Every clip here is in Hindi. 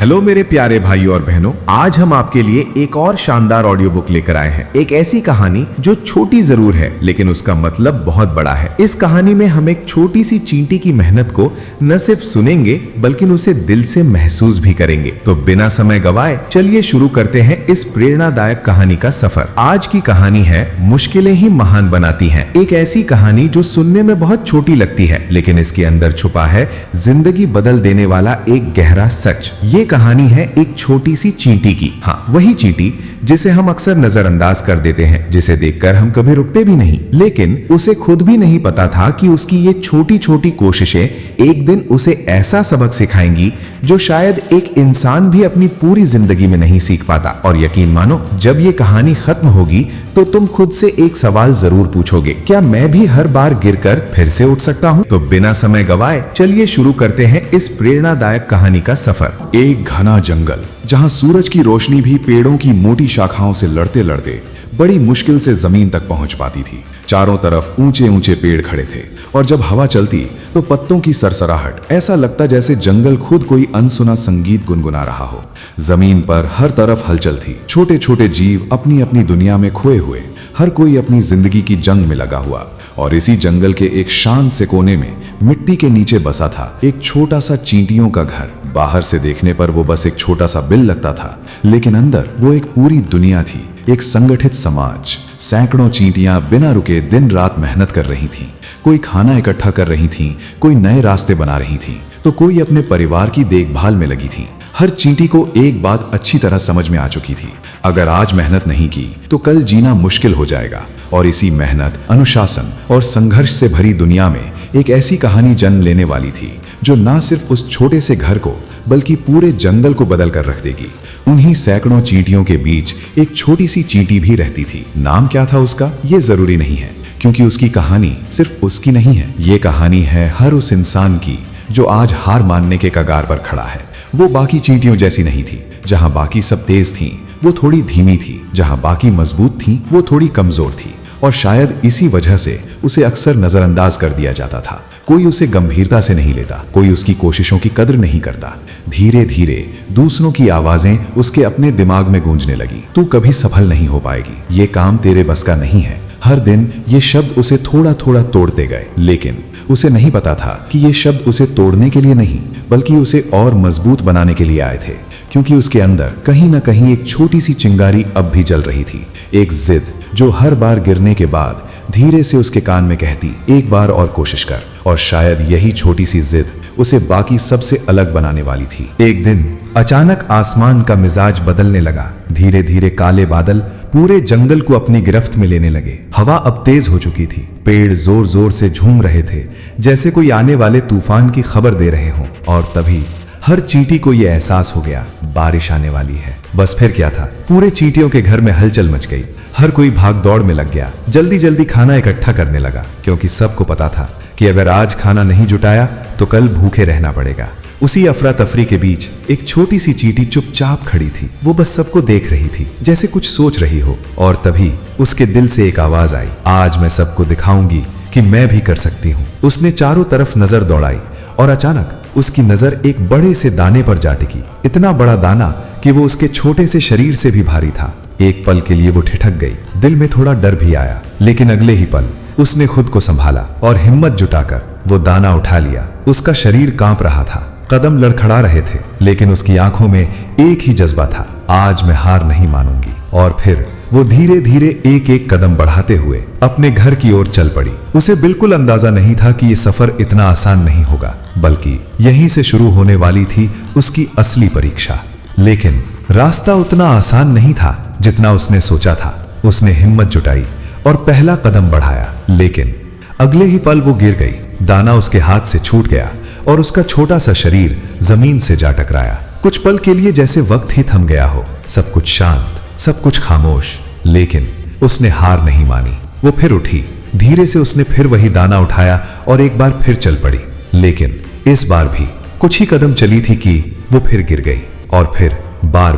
हेलो मेरे प्यारे भाई और बहनों, आज हम आपके लिए एक और शानदार ऑडियो बुक लेकर आए हैं। एक ऐसी कहानी जो छोटी जरूर है लेकिन उसका मतलब बहुत बड़ा है। इस कहानी में हम एक छोटी सी चींटी की मेहनत को न सिर्फ सुनेंगे बल्कि उसे दिल से महसूस भी करेंगे। तो बिना समय गवाए चलिए शुरू करते हैं इस प्रेरणादायक कहानी का सफर। आज की कहानी है मुश्किलें ही महान बनाती हैं। एक ऐसी कहानी जो सुनने में बहुत छोटी लगती है लेकिन इसके अंदर छुपा है जिंदगी बदल देने वाला एक गहरा सच। ये कहानी है एक छोटी सी चींटी की। हाँ, वही चींटी जिसे हम अक्सर नजरअंदाज कर देते हैं, जिसे देखकर हम कभी रुकते भी नहीं। लेकिन उसे खुद भी नहीं पता था कि उसकी ये छोटी छोटी कोशिशें एक दिन उसे ऐसा सबक सिखाएंगी जो शायद एक इंसान भी अपनी पूरी जिंदगी में नहीं सीख पाता। और यकीन मानो, जब ये कहानी खत्म होगी तो तुम खुद से एक सवाल जरूर पूछोगे, क्या मैं भी हर बार गिरकर फिर से उठ सकता हूँ? तो बिना समय गवाए चलिए शुरू करते हैं इस प्रेरणादायक कहानी का सफर। एक घना जंगल जहां सूरज की रोशनी भी पेड़ों की मोटी शाखाओं से लड़ते लड़ते बड़ी मुश्किल से जमीन तक पहुंच पाती थी। चारों तरफ ऊंचे ऊंचे पेड़ खड़े थे और जब हवा चलती तो पत्तों की सरसराहट ऐसा लगता जैसे जंगल खुद कोई अनसुना संगीत गुनगुना रहा हो। जमीन पर हर तरफ हलचल थी। छोटे छोटे जीव अपनी अपनी दुनिया में खोए हुए, हर कोई अपनी जिंदगी की जंग में लगा हुआ। और इसी जंगल के एक शांत से कोने में मिट्टी के नीचे बसा था एक छोटा सा चींटियों का घर। बाहर से देखने पर वो बस एक छोटा सा बिल लगता था, लेकिन अंदर वो एक पूरी दुनिया थी, एक संगठित समाज। सैकड़ों चींटियां बिना रुके दिन रात मेहनत कर रही थीं। कोई खाना इकट्ठा कर रही थीं, कोई नए रास्ते बना रही थीं, तो कोई अपने परिवार की देखभाल में लगी थी। हर चींटी को एक बात अच्छी तरह समझ में आ चुकी थी, अगर आज मेहनत नहीं की तो कल जीना मुश्किल हो जाएगा। और इसी मेहनत, अनुशासन और संघर्ष से भरी दुनिया में एक ऐसी कहानी जन्म लेने वाली थी जो ना सिर्फ उस छोटे से घर को बल्कि पूरे जंगल को बदल कर रख देगी। उन्हीं सैकड़ों चींटियों के बीच एक छोटी सी चींटी भी रहती थी। नाम क्या था उसका, ये जरूरी नहीं है, क्योंकि उसकी कहानी सिर्फ उसकी नहीं है। ये कहानी है हर उस इंसान की जो आज हार मानने के कगार पर खड़ा है। वो बाकी चींटियों जैसी नहीं थी। जहां बाकी सब तेज थीं, वो थोड़ी धीमी थी। जहां बाकी मजबूत थीं, वो थोड़ी कमजोर थी। और शायद इसी वजह से उसे अक्सर नजरअंदाज कर दिया जाता था। कोई उसे गंभीरता से नहीं लेता, कोई उसकी कोशिशों की कदर नहीं करता। धीरे धीरे दूसरों की आवाजें उसके अपने दिमाग में गूंजने लगी, तू कभी सफल नहीं हो पाएगी, ये काम तेरे बस का नहीं है। हर दिन ये शब्द उसे थोड़ा थोड़ा तोड़ते गए, लेकिन उसे नहीं पता था कि ये शब्द उसे तोड़ने के लिए नहीं बल्कि उसे और मजबूत बनाने के लिए आए थे। क्योंकि उसके अंदर कहीं ना कहीं एक छोटी सी चिंगारी अब भी जल रही थी, एक जिद जो हर बार गिरने के बाद धीरे से उसके कान में कहती, एक बार और कोशिश कर। और शायद यही छोटी सी जिद उसे बाकी सबसे अलग बनाने वाली थी। एक दिन अचानक आसमान का मिजाज बदलने लगा। धीरे धीरे काले बादल पूरे जंगल को अपनी गिरफ्त में लेने लगे। हवा अब तेज हो चुकी थी। पेड़ जोर जोर से झूम रहे थे, जैसे कोई आने वाले तूफान की खबर दे रहे हों। और तभी हर चींटी को यह एहसास हो गया, बारिश आने वाली है। बस फिर क्या था, पूरे चींटियों के घर में हलचल मच गई। हर कोई भाग दौड़ में लग गया, जल्दी जल्दी खाना इकट्ठा करने लगा, क्योंकि सबको पता था कि अगर आज खाना नहीं जुटाया तो कल भूखे रहना पड़ेगा। उसी अफरा तफरी के बीच एक छोटी सी चींटी चुपचाप खड़ी थी। वो बस सबको देख रही थी, जैसे कुछ सोच रही हो। और तभी उसके दिल से एक आवाज आई, आज मैं सबको दिखाऊंगी कि मैं भी कर सकती हूँ। उसने चारों तरफ नजर दौड़ाई और अचानक उसकी नजर एक बड़े से दाने पर जा टिकी। इतना बड़ा दाना कि वो उसके छोटे से शरीर से भी भारी था। एक पल के लिए वो ठिठक गई, दिल में थोड़ा डर भी आया, लेकिन अगले ही पल उसने खुद को संभाला और हिम्मत जुटाकर वो दाना उठा लिया। उसका शरीर कांप रहा था, कदम लड़खड़ा रहे थे, लेकिन उसकी आंखों में एक ही जज्बा था, आज मैं हार नहीं मानूंगी। और फिर वो धीरे धीरे एक एक कदम बढ़ाते हुए अपने घर की ओर चल पड़ी। उसे बिल्कुल अंदाजा नहीं था कि ये सफर इतना आसान नहीं होगा, बल्कि यहीं से शुरू होने वाली थी उसकी असली परीक्षा। लेकिन रास्ता उतना आसान नहीं था जितना उसने सोचा था। उसने हिम्मत जुटाई और पहला कदम बढ़ाया, लेकिन अगले ही पल वो गिर गई। दाना उसके हाथ से छूट गया और उसका छोटा सा शरीर जमीन से जा टकराया। कुछ पल के लिए जैसे वक्त ही थम गया हो, सब कुछ शांत, सब कुछ खामोश। लेकिन उसने हार नहीं मानी। वो फिर उठी, धीरे से उसने फिर वही दाना उठाया और एक बार फिर चल पड़ी। लेकिन इस बार भी कुछ ही कदम चली थी कि वो फिर गिर गई। और फिर बार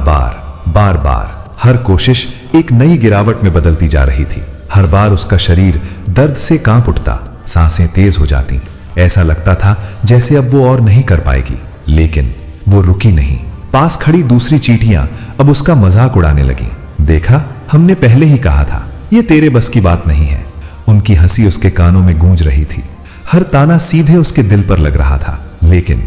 बार हर कोशिश एक नई गिरावट में बदलती जा रही थी। हर बार उसका शरीर दर्द से कांप उठता, सांसें तेज हो जाती। ऐसा लगता था जैसे अब वो और नहीं कर पाएगी। लेकिन वो रुकी नहीं। पास खड़ी दूसरी चींटियां अब उसका मजाक उड़ाने लगी। देखा, हमने पहले ही कहा था, ये तेरे बस की बात नहीं है। उनकी हंसी उसके कानों में गूंज रही थी। हर ताना सीधे उसके दिल पर लग रहा था। लेकिन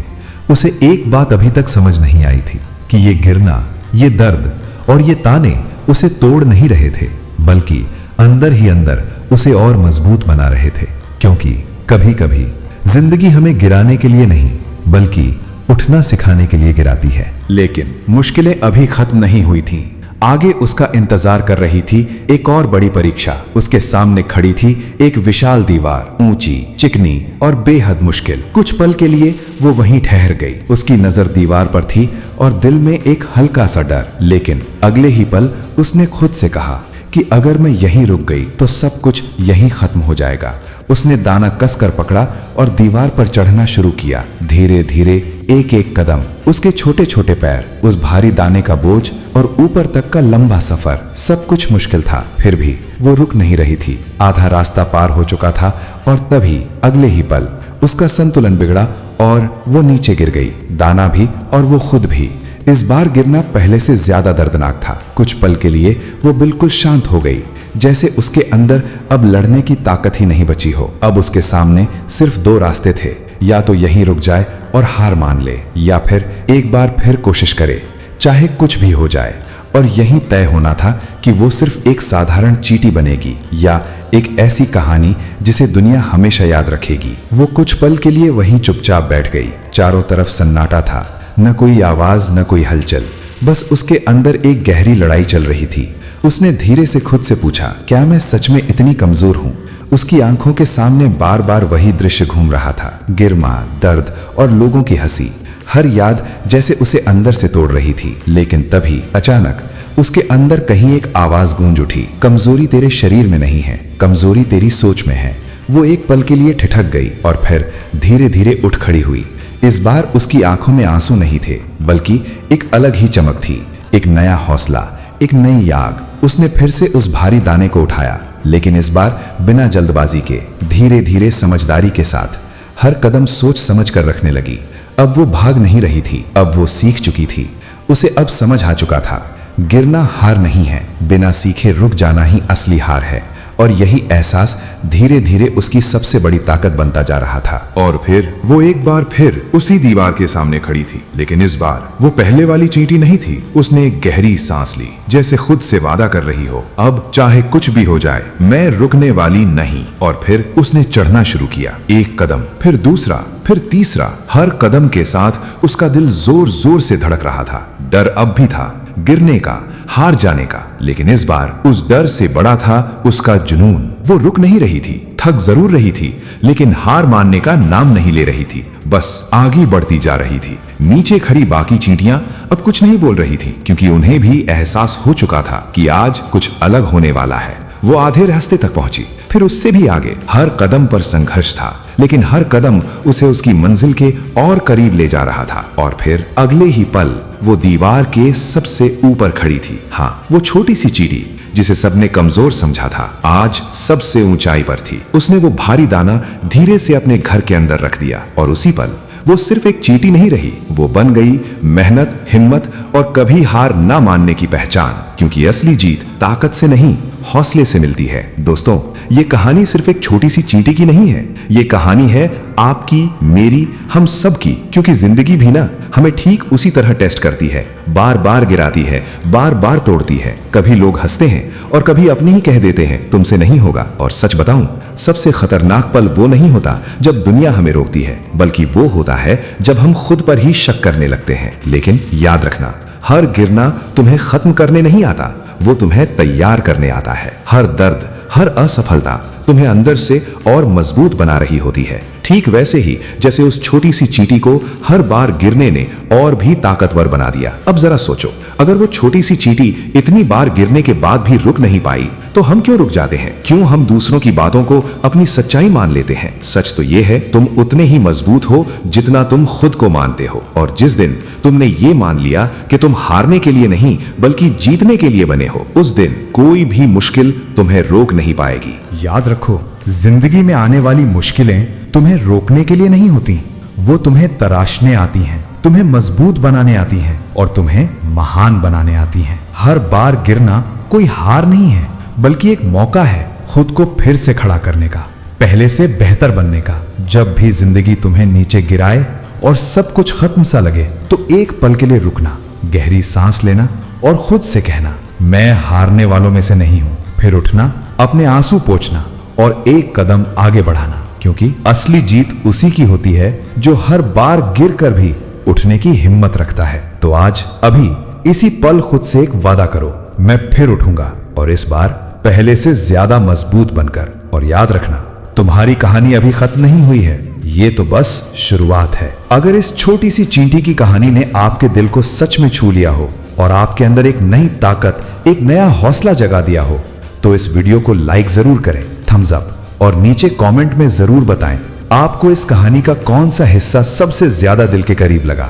उसे एक बात अभी तक समझ नहीं आई थी कि ये गिरना, ये दर्द और ये ताने उसे तोड़ नहीं रहे थे, बल्कि अंदर ही अंदर उसे और मजबूत बना रहे थे। क्योंकि कभी कभी जिंदगी हमें गिराने के लिए नहीं, बल्कि उठना सिखाने के लिए गिराती है। लेकिन मुश्किलें अभी खत्म नहीं हुई थीं। आगे उसका इंतजार कर रही थी एक और बड़ी परीक्षा। उसके सामने खड़ी थी एक विशाल दीवार, ऊंची, चिकनी और बेहद मुश्किल। कुछ पल के लिए वो वहीं ठहर गई। उसकी नजर दीवार पर थी और दिल में एक हल्का सा डर। लेकिन अगले ही पल उसने खुद से कहा कि अगर मैं यहीं रुक गई तो सब कुछ यहीं खत्म हो जाएगा। उसने दाना कसकर पकड़ा और दीवार पर चढ़ना शुरू किया। धीरे धीरे एक एक कदम, उसके छोटे छोटे पैर, उस भारी दाने का बोझ और ऊपर तक का लंबा सफर, सब कुछ मुश्किल था। फिर भी वो रुक नहीं रही थी। आधा रास्ता पार हो चुका था और तभी अगले ही पल उसका संतुलन बिगड़ा और वो नीचे गिर गई। दाना भी और वो खुद भी। इस बार गिरना पहले से ज्यादा दर्दनाक था। कुछ पल के लिए वो बिल्कुल शांत हो गई, जैसे उसके अंदर अब लड़ने की ताकत ही नहीं बची हो। अब उसके सामने सिर्फ दो रास्ते थे, या तो यहीं रुक जाए और हार मान ले, या फिर एक बार फिर कोशिश करे, चाहे कुछ भी हो जाए। और यही तय होना था कि वो सिर्फ एक साधारण चींटी बनेगी या एक ऐसी कहानी जिसे दुनिया हमेशा याद रखेगी। वो कुछ पल के लिए वहीं चुपचाप बैठ गई। चारों तरफ सन्नाटा था, न कोई आवाज, न कोई हलचल। बस उसके अंदर एक गहरी लड़ाई चल रही थी। उसने धीरे से खुद से पूछा, क्या मैं सच में इतनी कमजोर हूं? उसकी आंखों के सामने बार बार वही दृश्य घूम रहा था। गिरमा, दर्द और लोगों की हंसी, हर याद जैसे उसे अंदर से तोड़ रही थी। लेकिन तभी अचानक उसके अंदर कहीं एक आवाज गूंज उठी, कमजोरी तेरे शरीर में नहीं है, कमजोरी तेरी सोच में है। वो एक पल के लिए ठिठक गई और फिर धीरे धीरे उठ खड़ी हुई। इस बार उसकी आंखों में आंसू नहीं थे, बल्कि एक अलग ही चमक थी, एक नया हौसला, एक नई आग। उसने फिर से उस भारी दाने को उठाया, लेकिन इस बार बिना जल्दबाजी के, धीरे धीरे, समझदारी के साथ। हर कदम सोच समझ कर रखने लगी। अब वो भाग नहीं रही थी, अब वो सीख चुकी थी। उसे अब समझ आ चुका था, गिरना हार नहीं है, बिना सीखे रुक जाना ही असली हार है। और यही एहसास धीरे धीरे उसकी सबसे बड़ी ताकत बनता जा रहा था। और फिर वो एक बार फिर उसी दीवार के सामने खड़ी थी, लेकिन इस बार वो पहले वाली चींटी नहीं थी। उसने एक गहरी सांस ली, जैसे खुद से वादा कर रही हो, अब चाहे कुछ भी हो जाए मैं रुकने वाली नहीं। और फिर उसने चढ़ना शुरू किया, एक कदम, फिर दूसरा, फिर तीसरा। हर कदम के साथ उसका दिल जोर जोर से धड़क रहा था। डर अब भी था, गिरने का, हार जाने का, लेकिन इस बार उस डर से बड़ा था उसका जुनून। वो रुक नहीं रही थी, थक जरूर रही थी, लेकिन हार मानने का नाम नहीं ले रही थी, बस आगे बढ़ती जा रही थी। नीचे खड़ी बाकी चींटियां अब कुछ नहीं बोल रही थी, क्योंकि उन्हें भी एहसास हो चुका था कि आज कुछ अलग होने वाला है। वो आधे रास्ते तक पहुंची, फिर उससे भी आगे। हर कदम पर संघर्ष था, लेकिन हर कदम उसे उसकी मंजिल के और करीब ले जा रहा था। और फिर अगले ही पल वो दीवार के सबसे ऊपर खड़ी थी। हाँ, वो छोटी सी चींटी जिसे सबने कमजोर समझा था, आज सबसे ऊंचाई पर थी। उसने वो भारी दाना धीरे से अपने घर के अंदर रख दिया और उसी पल वो सिर्फ एक चींटी नहीं रही, वो बन गई मेहनत, हिम्मत और कभी हार ना मानने की पहचान। क्योंकि असली जीत ताकत से नहीं, हौसले से मिलती है। दोस्तों, ये कहानी सिर्फ एक छोटी सी चींटी की नहीं है, ये कहानी है आपकी, मेरी, हम सब की। क्योंकि जिंदगी भी ना हमें ठीक उसी तरह टेस्ट करती है, बार बार गिराती है, बार बार तोड़ती है। कभी लोग हंसते हैं और कभी अपने ही कह देते हैं तुमसे नहीं होगा। और सच बताऊं, सबसे खतरनाक पल वो नहीं होता जब दुनिया हमें रोकती है, बल्कि वो होता है जब हम खुद पर ही शक करने लगते हैं। लेकिन याद रखना, हर गिरना तुम्हें खत्म करने नहीं आता, वो तुम्हें तैयार करने आता है। हर दर्द, हर असफलता तुम्हें अंदर से और मजबूत बना रही होती है। ठीक वैसे ही जैसे उस छोटी सी चींटी को हर बार गिरने ने और भी ताकतवर बना दिया। अब जरा सोचो, अगर वो छोटी सी चींटी इतनी बार गिरने के बाद भी रुक नहीं पाई, तो हम क्यों रुक जाते हैं? क्यों हम दूसरों की बातों को अपनी सच्चाई मान लेते हैं? सच तो ये है, तुम उतने ही मजबूत हो जितना तुम खुद को मानते हो। और जिस दिन तुमने ये मान लिया कि तुम हारने के लिए नहीं बल्कि जीतने के लिए बने हो, उस दिन कोई भी मुश्किल तुम्हें रोक नहीं पाएगी। याद रखो, जिंदगी में आने वाली मुश्किलें तुम्हें रोकने के लिए नहीं होती, वो तुम्हें तराशने आती हैं, तुम्हें मजबूत बनाने आती हैं और तुम्हें महान बनाने आती हैं। हर बार गिरना कोई हार नहीं है, बल्कि एक मौका है खुद को फिर से खड़ा करने का, पहले से बेहतर बनने का। जब भी जिंदगी तुम्हें नीचे गिराए और सब कुछ खत्म सा लगे, तो एक पल के लिए रुकना, गहरी सांस लेना और खुद से कहना, मैं हारने वालों में से नहीं हूं। फिर उठना, अपने आंसू पोंछना और एक कदम आगे बढ़ाना, क्योंकि असली जीत उसी की होती है जो हर बार गिरकर भी उठने की हिम्मत रखता है। तो आज अभी इसी पल खुद से एक वादा करो, मैं फिर उठूंगा, और इस बार पहले से ज्यादा मजबूत बनकर। और याद रखना, तुम्हारी कहानी अभी खत्म नहीं हुई है, ये तो बस शुरुआत है। अगर इस छोटी सी चींटी की कहानी ने आपके दिल को सच में छू लिया हो और आपके अंदर एक नई ताकत, एक नया हौसला जगा दिया हो, तो इस वीडियो को लाइक जरूर करें, थम्स अप, और नीचे कमेंट में जरूर बताएं आपको इस कहानी का कौन सा हिस्सा सबसे ज्यादा दिल के करीब लगा।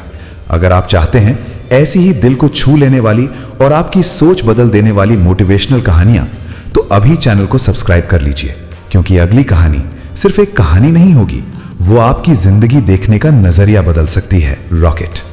अगर आप चाहते हैं ऐसी ही दिल को छू लेने वाली और आपकी सोच बदल देने वाली मोटिवेशनल कहानियां, तो अभी चैनल को सब्सक्राइब कर लीजिए, क्योंकि अगली कहानी सिर्फ एक कहानी नहीं होगी, वो आपकी जिंदगी देखने का नजरिया बदल सकती है। रॉकेट।